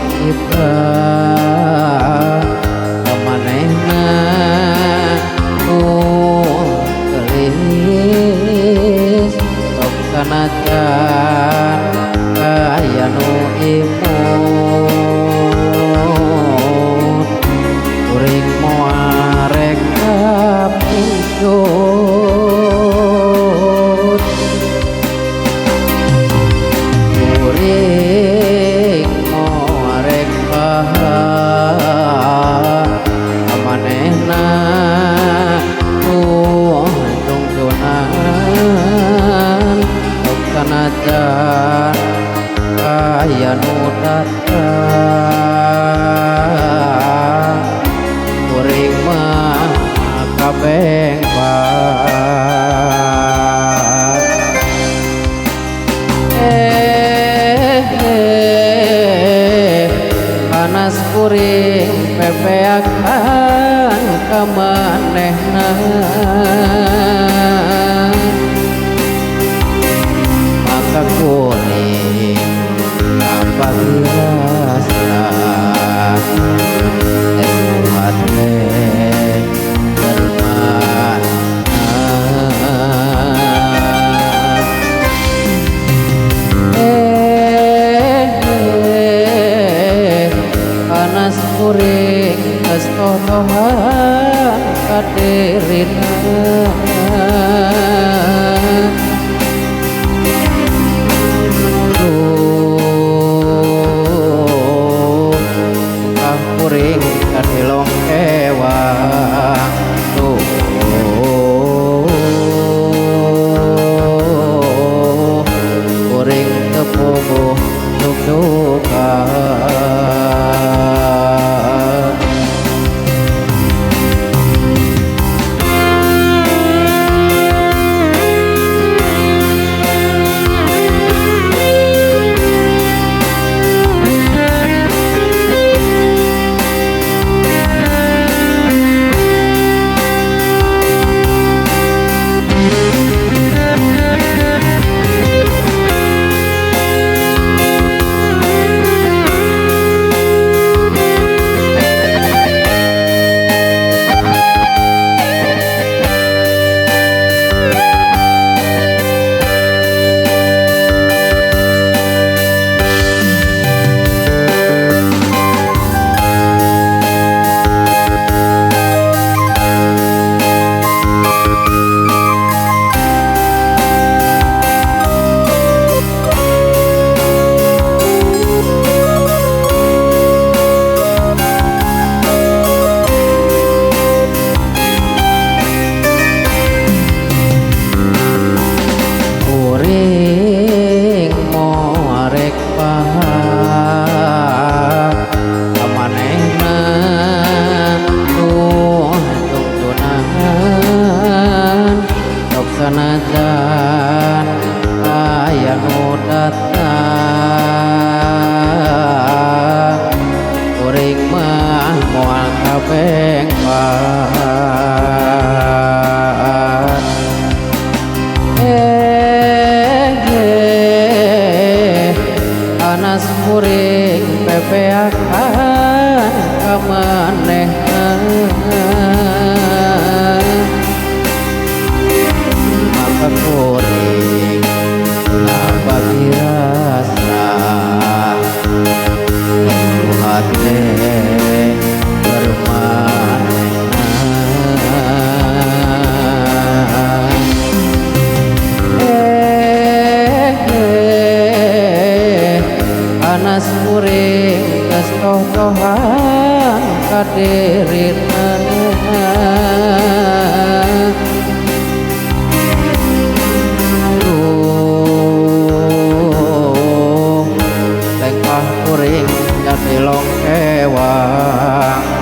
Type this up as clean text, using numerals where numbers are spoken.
kita kemanehna nu gelis sok sanajan kaya nu imut kuring moal rek kapingcut kuring moal rek amanehna nu tungtunan sok sanajan kaya nu datang kuring mah kabengpat panas kuring pepeakan kamanehna maka kuring apabirasa hati bermanfaat panas kuring kestotohan kadirina kuring kadilong ewang kuring tepuh duka sanajan aya nu datang kuring mah moal kabengpat panas kuring pepeakan kamanehna kuring apabirasa hati bermanfaat panas kuring kestotohan kadirina kuring jati long ewang